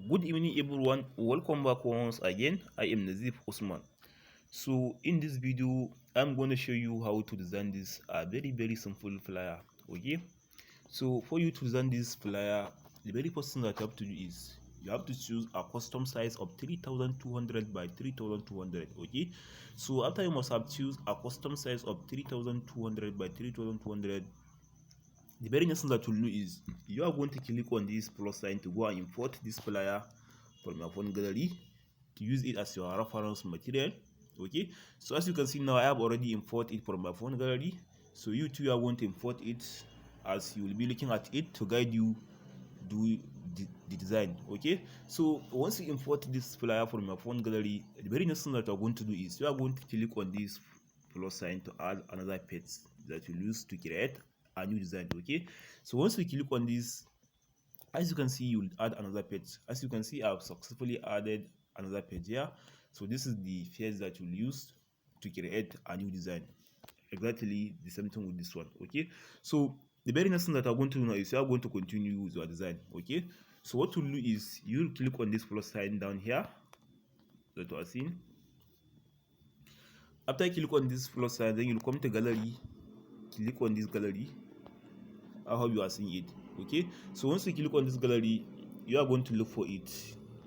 Good evening everyone, welcome back once again. I am Nazif Usman. So in this video I'm going to show you how to design this very simple flyer. Okay, so for you to design this flyer, the very first thing that you have to do is you have to choose a custom size of 3200 by 3200. Okay, so after you must have choose a custom size of 3200 by 3200, the very next thing that you'll do is you are going to click on this plus sign to go and import this flyer from your phone gallery to use it as your reference material. Okay, so as you can see now I have already imported it from my phone gallery, so you too are going to import it as you will be looking at it to guide you do the design. Okay, so once you import this flyer from your phone gallery, the very next thing that you're going to do is you are going to click on this plus sign to add another page that you use to create a new design. Okay, so once we click on this, as you can see, you will add another page. As you can see, I've successfully added another page here. So this is the page that you'll use to create a new design. Exactly the same thing with this one. Okay, so the very next thing that I'm going to do now is you are going to continue with your design. Okay, so what you'll do is you'll click on this plus sign down here that you are seeing. After you click on this plus sign, then you'll come to gallery, click on this gallery. I hope you are seeing it. Okay, so once you click on this gallery, you are going to look for it.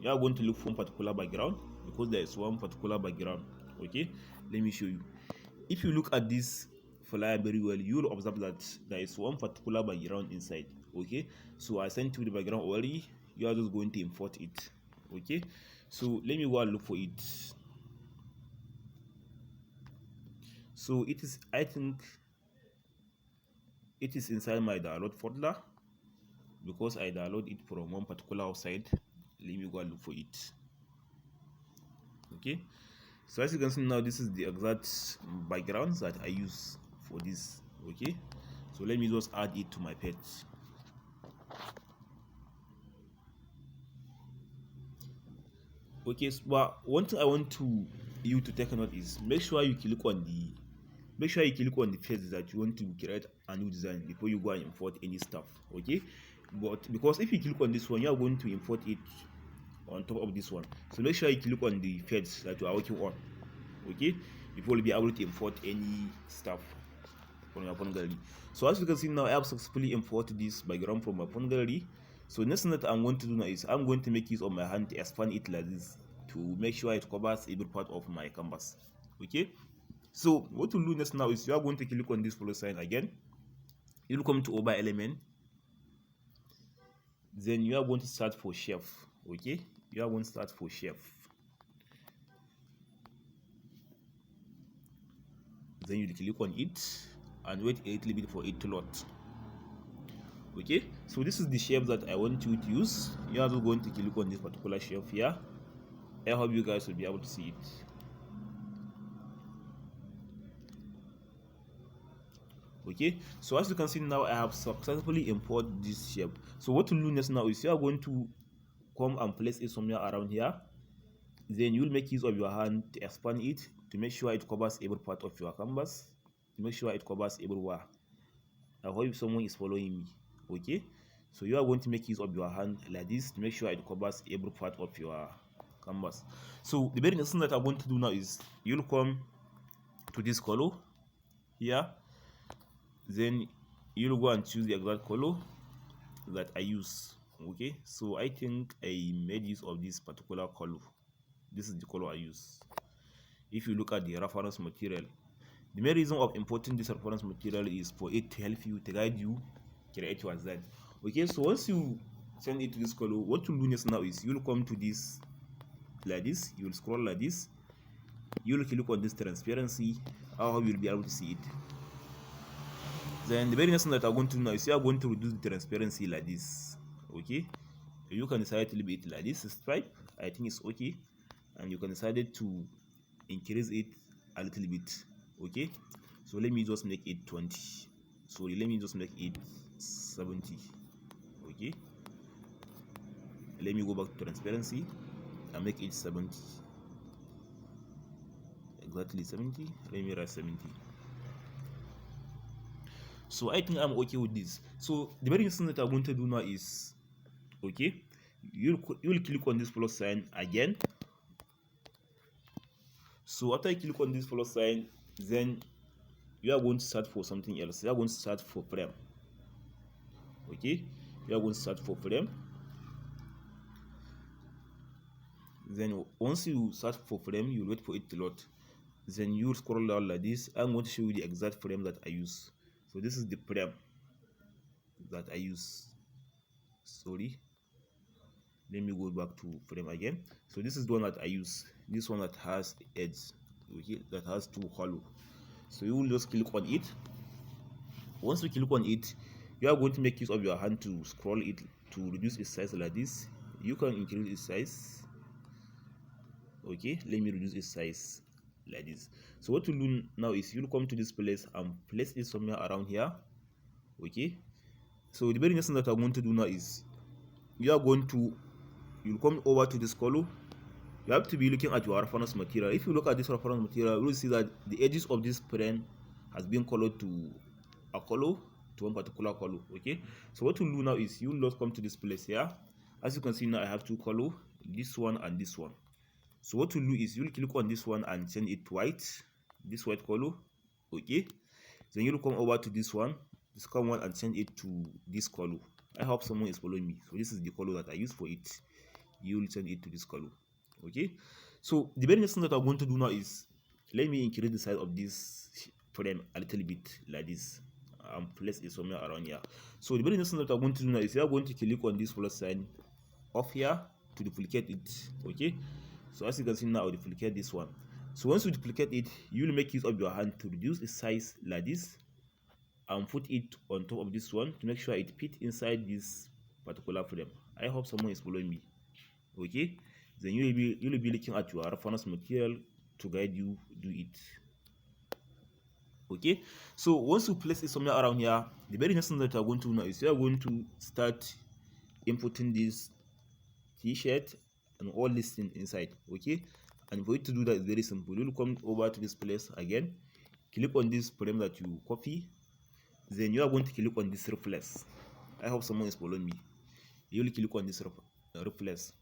You are going to look for one particular background because there is one particular background. Okay, let me show you. If you look at this flyer very well, you will observe that there is one particular background inside. Okay, so I sent you the background already. You are just going to import it. Okay, so let me go and look for it. So it is, I think it is inside my download folder because I download it from one particular website. Let me go and look for it. Okay, so as you can see now, this is the exact backgrounds that I use for this. Okay, so let me just add it to my page. Okay, so, but one thing I want you to take note is make sure you click on the page that you want to create a new design before you go and import any stuff. Okay, but because if you click on this one, you are going to import it on top of this one, so make sure you click on the page that you are working on. Okay, before you'll be able to import any stuff from your phone gallery. So as you can see now, I have successfully imported this background from my phone gallery. So next thing that I'm going to do now is I'm going to make use of my hand to expand it like this to make sure it covers every part of my canvas. Okay, so what we'll do next now is you are going to click on this plus sign again. You'll come to over element, then you are going to start for shape. Okay, you are going to start for shape, then you click on it and wait a little bit for it to load. Okay, so this is the shape that I want you to use. You are just going to click on this particular shape here. I hope you guys will be able to see it. Okay, so as you can see now, I have successfully imported this shape. So what to do next now is you are going to come and place it somewhere around here. Then you will make use of your hand to expand it to make sure it covers every part of your canvas, to make sure it covers everywhere. I hope someone is following me. Okay, so you are going to make use of your hand like this to make sure it covers every part of your canvas. So the very next thing that I'm going to do now is you'll come to this color here, then you'll go and choose the exact color that I use. Okay, so I think I made use of this particular color. This is the color I use. If you look at the reference material, the main reason of importing this reference material is for it to help you, to guide you create your design. Okay, so once you send it to this color, what you'll do next now is you'll come to this like this, you'll scroll like this, you'll click on this transparency. I hope you'll be able to see it. Then the very next thing that I'm going to do now is you are going to reduce the transparency like this. Okay, you can decide to leave it like this stripe, I think it's okay, and you can decide to increase it a little bit. Okay, so let me just make it 20. Sorry, let me just make it 70. Okay, let me go back to transparency and make it 70. Exactly 70. Let me write 70. So I think I'm okay with this. So the very next thing that I'm going to do now is, okay, you'll click on this plus sign again. So after you click on this plus sign, then you are going to search for something else. You are going to search for frame. Okay, you are going to search for frame. Then once you search for frame, you wait for it to load. Then you scroll down like this. I'm going to show you the exact frame that I use. So this is the frame that I use. Sorry, let me go back to frame again. So this is the one that I use, this one that has edge, okay, that has two hollow. So you will just click on it. Once you click on it, you are going to make use of your hand to scroll it to reduce its size like this. You can increase its size. Okay, let me reduce its size like this. So what you'll do now is you'll come to this place and place it somewhere around here. Okay, so the very next thing that I'm going to do now is you'll come over to this color. You have to be looking at your reference material. If you look at this reference material, you will see that the edges of this pen has been colored to a color, to one particular color. Okay, so what you'll do now is you'll just come to this place here. As you can see now, I have two colors, this one and this one. So what you'll do is you'll click on this one and change it to white, this white color. Okay, then you'll come over to this one, the second one, and change it to this color. I hope someone is following me. So this is the color that I use for it. You'll change it to this color. Okay, so the very next thing that I'm going to do now is let me increase the size of this frame a little bit like this and place it somewhere around here. So the very next thing that I'm going to do now is you are going to click on this plus sign off here to duplicate it. Okay, so as you can see now, I'll duplicate this one. So once you duplicate it, you will make use of your hand to reduce the size like this and put it on top of this one to make sure it fits inside this particular frame. I hope someone is following me. Okay, then you'll be looking at your reference material to guide you do it. Okay, so once you place it somewhere around here, the very next thing that you're going to do now is you're going to start inputting this t-shirt and all this thing inside. Okay, and for you to do that is very simple. You'll come over to this place again, click on this frame that you copy, then you are going to click on this replace. I hope someone is following me. You'll click on this replace.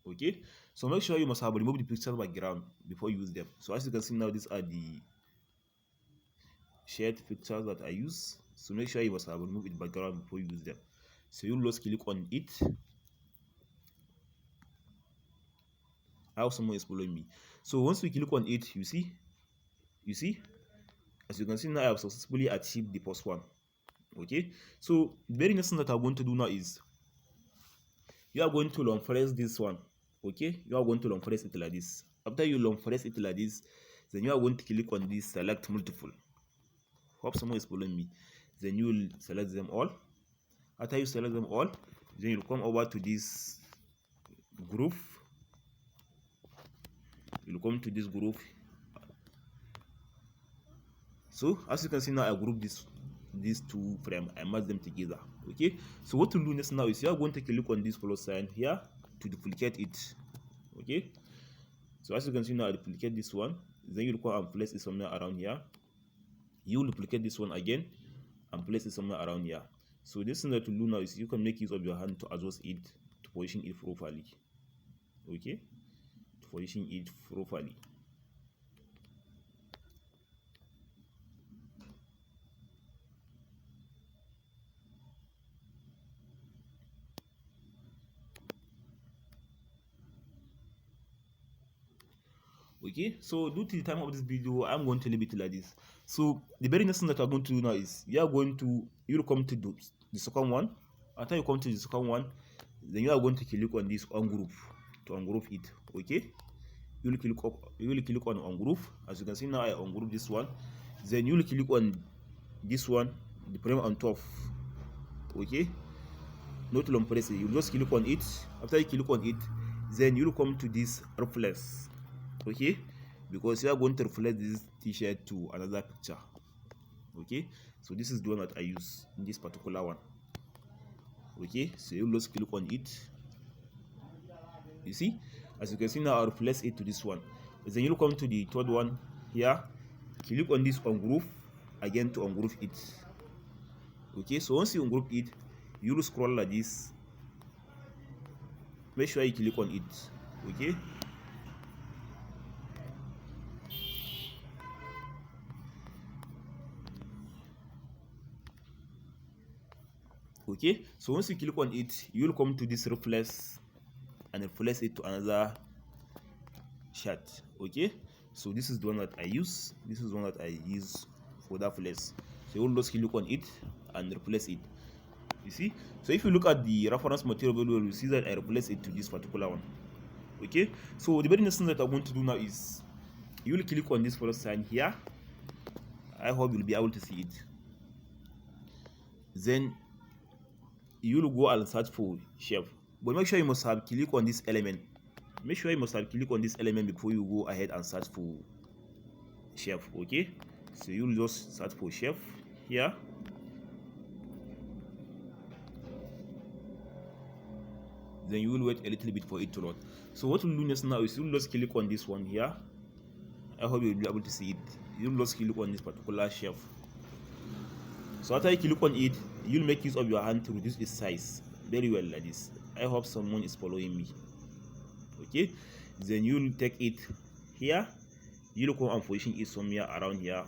Okay, so make sure you must have removed the picture background before you use them. So as you can see now, these are the shared pictures that I use. So make sure you must have removed the background before you use them. So you'll just click on it. I hope someone is following me. So once we click on it, you see, as you can see now, I have successfully achieved the first one. Okay, so the very next thing that I'm going to do now is you are going to long press this one. Okay, you are going to long press it like this. After you long press it like this, then you are going to click on this select multiple. Hope someone is following me. Then you will select them all. After you select them all, then you'll come over to this group. You'll come to this group. So as you can see now, I group these two frames. I merge them together. Okay, so what to do next now is you are going to click on this plus sign here to duplicate it. Okay, so as you can see now, I duplicate this one. Then you'll come and place it somewhere around here. You will duplicate this one again and place it somewhere around here. So this thing that you do now is you can make use of your hand to adjust it, to position it properly. Okay, to position it properly. Okay, so due to the time of this video, I'm going to leave it like this. So the very next thing that I'm going to do now is you'll come to the second one. After you come to the second one, then you are going to click on this ungroup to ungroup it. Okay, you'll click on ungroup. As you can see now, I ungroup this one. Then you'll click on this one, the frame on top. Okay, not long press it. You just click on it. After you click on it, then you'll come to this replace. Okay, because you are going to reflect this t-shirt to another picture. Okay, so this is the one that I use in this particular one. Okay, so you just click on it. You see, as you can see now, I'll replace it to this one. Then you'll come to the third one here, click on this ungroup again to ungroup it. Okay, so once you ungroup it, you'll scroll like this. make sure you click on it. Okay, okay, so once you click on it, you will come to this replace and replace it to another chart. Okay, so this is the one that I use, this is the one that I use for that place. So you will just click on it and replace it. You see, so if you look at the reference material value, you see that I replace it to this particular one. Okay, so the very next thing that I want to do now is you will click on this plus sign here. I hope you'll be able to see it. Then you will go and search for chef, but make sure you must have click on this element. Make sure you must have click on this element before you go ahead and search for chef. Okay, so you will just search for chef here. Then you will wait a little bit for it to load. So what we'll do next now is you'll just click on this one here. I hope you'll be able to see it. You'll just click on this particular chef. So after you click on it, you'll make use of your hand to reduce its size very well like this. I hope someone is following me. Okay, then you'll take it here, you'll come and position it somewhere around here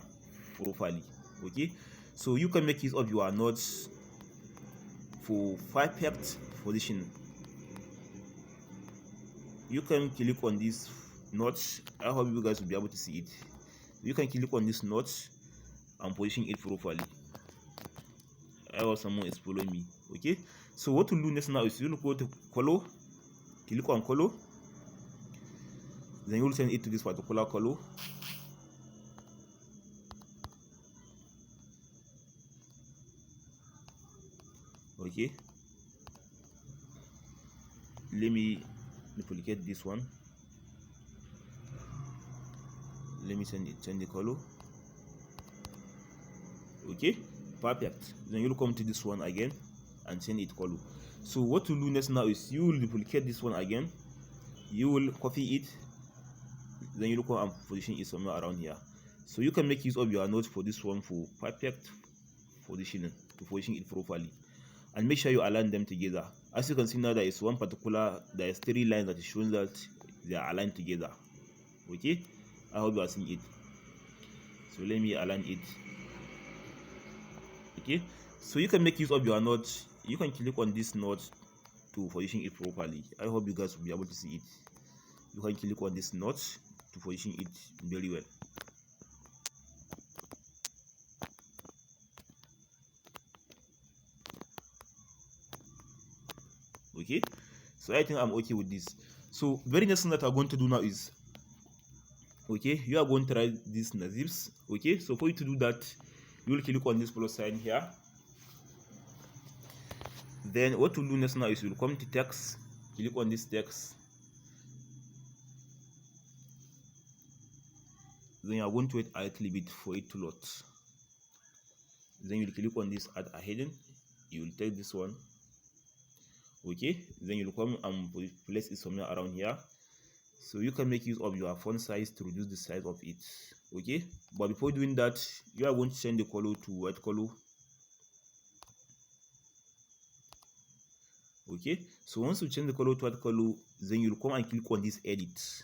properly. Okay, so you can make use of your nodes for perfect position. You can click on this notch. I hope you guys will be able to see it. You can click on this notch and position it properly. I hope someone is following me. Okay, so what we'll do next now is you'll go to color, click on color, then you'll send it to this particular color. Okay, let me duplicate this one. Let me change the color. Okay, perfect. Then you'll come to this one again and change it color. So what you'll do next now is you will duplicate this one again, you will copy it, then you'll come and position it somewhere around here. So you can make use of your notes for this one for perfect positioning, to position it properly, and make sure you align them together. As you can see now, there is one particular, there is 3 lines that is showing that they are aligned together. Okay, I hope you are seeing it. So let me align it. Okay, so you can make use of your notes. You can click on this note to position it properly. I hope you guys will be able to see it. You can click on this note to position it very well. Okay, so I think I'm okay with this. So very next thing that I'm going to do now is, okay, you are going to write these nazibs. Okay, so for you to do that, you will click on this plus sign here. Then what we'll do next now is you'll come to text, click on this text, then you are going to wait a little bit for it to load. Then you'll click on this add a heading, you will take this one. Okay, then you'll come and place it somewhere around here. So you can make use of your font size to reduce the size of it. Okay, but before doing that, you are going to change the color to white color. Okay, so once you change the color to white color, then you'll come and click on this edit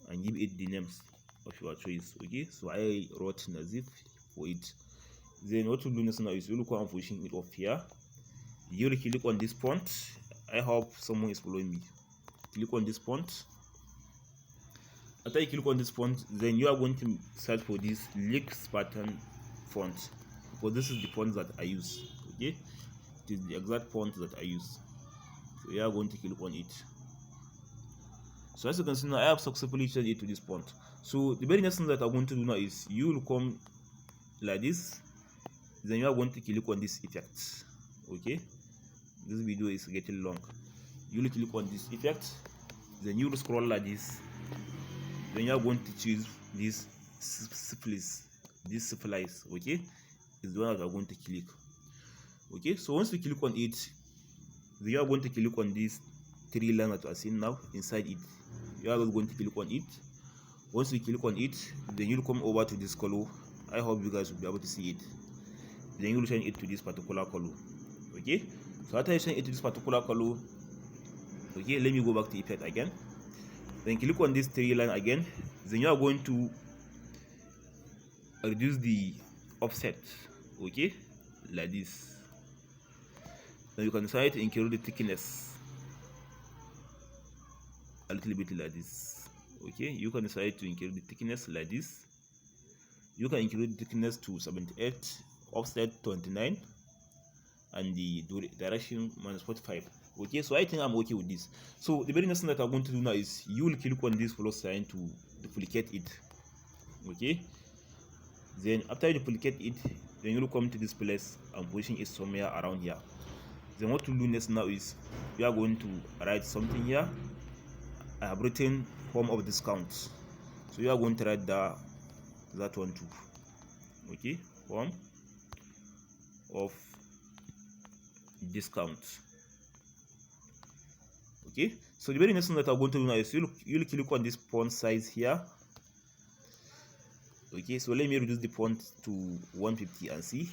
and give it the names of your choice. Okay, so I wrote Nazif for it. Then what you'll do next now is you'll come and position it up here. You'll click on this font. I hope someone is following me. Click on this font. After you click on this font, then you are going to search for this Lex pattern font, because this is the font that I use. Okay, it is the exact font that I use. So you are going to click on it. So as you can see now, I have successfully changed it to this font. So the very next thing that I'm going to do now is you will come like this. Then you are going to click on this effect. Okay, this video is getting long. You will click on this effect, then you will scroll like this. Then you are going to choose this splice. This splice, okay, is the one that you are going to click. Okay, so once you click on it, then you are going to click on this 3 lines that you are seeing now inside it. You are going to click on it. Once you click on it, then you'll come over to this color. I hope you guys will be able to see it. Then you'll change it to this particular color. Okay, so after you change it to this particular color, Okay, let me go back to effect again, then click on this 3 line again, then you are going to reduce the offset, okay, like this. Then you can decide to increase the thickness a little bit like this. Okay, you can decide to increase the thickness like this. You can increase the thickness to 78, offset 29, and the direction -45. Okay, so I think I'm okay with this. So the very next thing that I'm going to do now is you will click on this plus sign to duplicate it. Okay, then after you duplicate it, then you will come to this place and position it somewhere around here. Then what to do next now is we are going to write something here. I have written form of discount, so you are going to write that one too. Okay, form of discount. Okay, so the very next thing that I'm going to do now is you'll click on this font size here. Okay, so let me reduce the font to 150 and see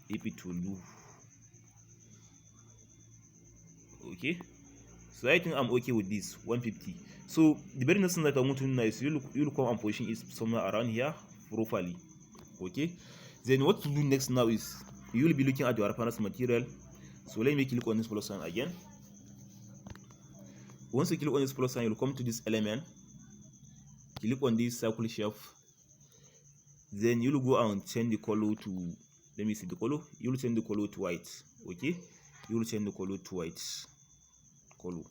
if it will do. Okay, so I think I'm okay with this 150. So the very next thing that I want to do now is you'll come and position it somewhere around here properly. Okay, then what to do next now is you will be looking at your reference material. So let me click on this plus sign again. Once you click on this plus sign, you'll come to this element, click on this circle shape, then you'll go and change the color to, let me see the color, you'll change the color to white. Okay, you'll change the color to white color.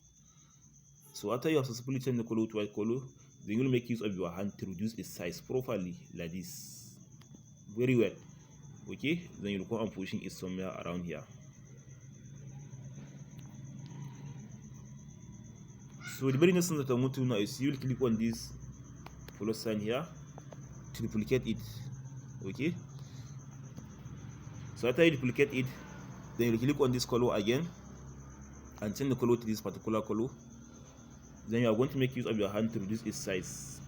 So after you have successfully changed the color to white color, then you'll make use of your hand to reduce its size properly like this, very well. Okay, then you'll come and pushing it somewhere around here. So the very next thing that I'm going to do now is you'll click on this plus sign here to duplicate it. Okay, so after you duplicate it, then you click on this color again and change the color to this particular color. Then you are going to make use of your hand to reduce its size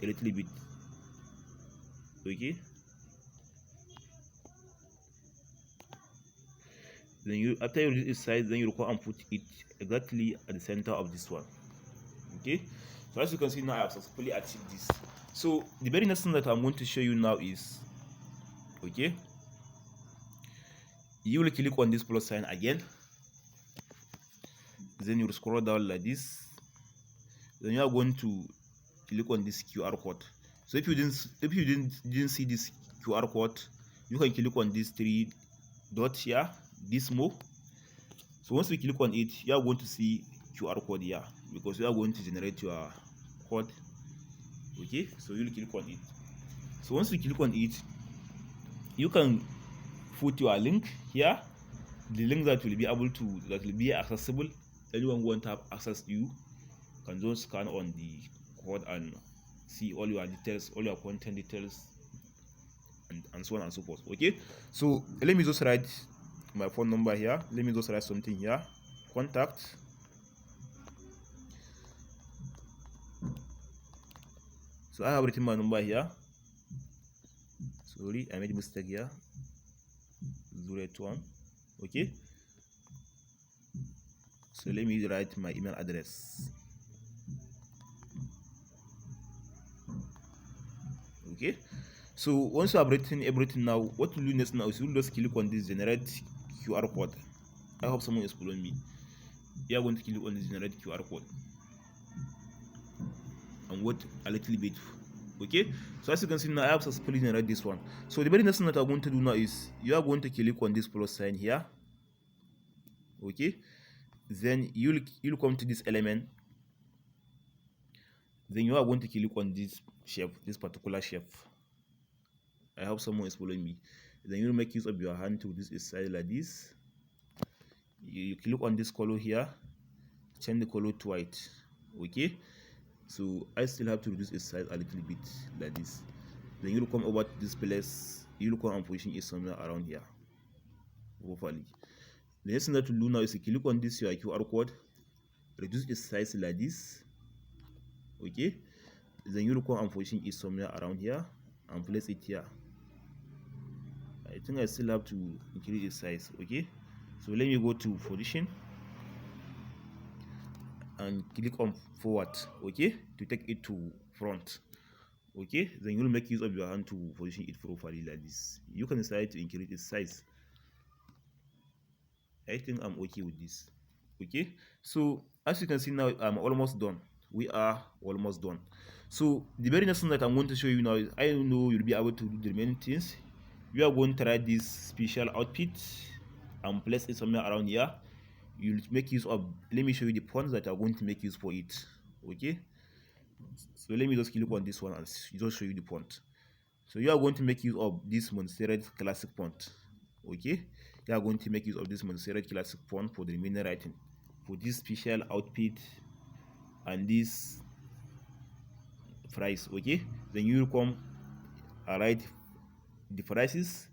a little bit. Okay, then after you reduce its size, then you come and put it exactly at the center of this one. Okay, so as you can see now, I have successfully achieved this. So the very next thing that I'm going to show you now is, okay, you will click on this plus sign again, then you will scroll down like this, then you are going to click on this QR code. So if you didn't see this QR code, you can click on these 3 dots here, this more. So once we click on it, you are going to see QR code here, because you are going to generate your code. Okay, so you'll click on it. So once you click on it, you can put your link here, the link that will be accessible. Anyone who want to have access to you can just scan on the code and see all your details, all your content details, and so on and so forth. Okay, so let me just write my phone number here. Let me just write something here, contact. So I have written my number here. Sorry, I made a mistake here. 081. Okay, so let me write my email address. Okay, so once you have written everything, now what to do next now is you just click on this generate QR code. I hope someone is following me. You are going to click on this generate QR code and wait a little bit. Okay, so as you can see now, I have successfully generated this one. So the very next thing that I'm going to do now is you are going to click on this plus sign here. Okay, then you'll come to this element, then you are going to click on this shape, this particular shape. I hope someone is following me. Then you'll make use of your hand to reduce its size like this. You click on this color here, change the color to white. Okay, so I still have to reduce its size a little bit like this. Then you'll come over to this place, you'll come and position it somewhere around here properly. The next thing that you do now is you click on this your QR code, reduce its size like this. Okay, then you'll come and position it somewhere around here and place it here. I think I still have to increase its size. Okay, So let me go to position and click on forward, okay, to take it to front. Okay, then you'll make use of your hand to position it properly like this. You can decide to increase its size. I think I'm okay with this. Okay, so as you can see now, I'm almost done. We are almost done. So the very next thing that I'm going to show you now is, I know you'll be able to do the remaining things. We are going to try this special outfit and place it somewhere around here. You'll make use of, let me show you the points that are going to make use for it. Okay, so let me just click on this one and just show you the font. So you are going to make use of this Montserrat Classic font. Okay, you are going to make use of this Montserrat Classic font for the remaining writing, for this special outfit and this price. Okay, then you will come and write the prices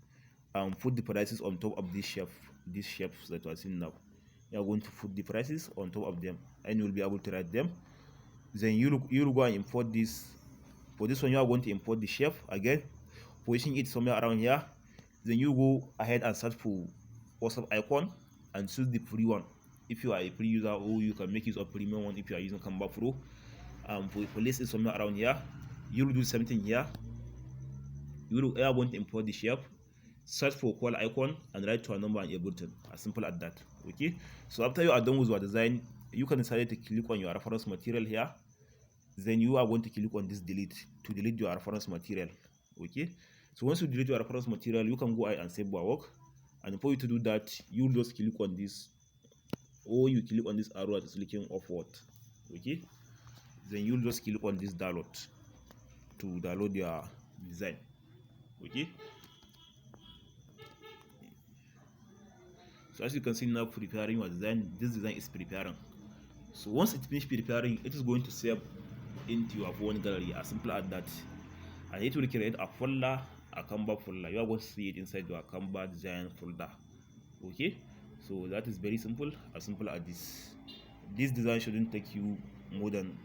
and put the prices on top of this shelf, these shelves that you are seeing now. You are going to put the prices on top of them and you will be able to write them. Then you'll go and import this. For this one, you are going to import the shelf again, position it somewhere around here. Then you go ahead and search for WhatsApp icon and choose the free one if you are a free user, or you can make use of premium one if you are using Canva Pro. Place it somewhere around here. You'll do something here. You are going to import the shelf, search for call icon and write to a number and a button, as simple as that. Okay, so after you are done with your design, you can decide to click on your reference material here. Then you are going to click on this delete to delete your reference material. Okay, so once you delete your reference material, you can go ahead and save your work. And for you to do that, you just click on this, or you click on this arrow that is looking upward. Okay, then you'll just click on this download to download your design. Okay, so as you can see now, preparing your design, this design is preparing. So once it finishes preparing, it is going to save into your phone gallery, as simple as that. And it will create a folder, a Canva folder. You are going to see it inside your Canva design folder. Okay, so that is very simple, as simple as this. This design shouldn't take you more than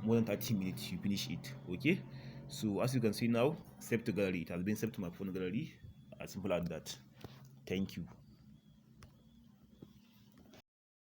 30 minutes to finish it. Okay, so as you can see now, save to gallery. It has been saved to my phone gallery, as simple as that. Thank you.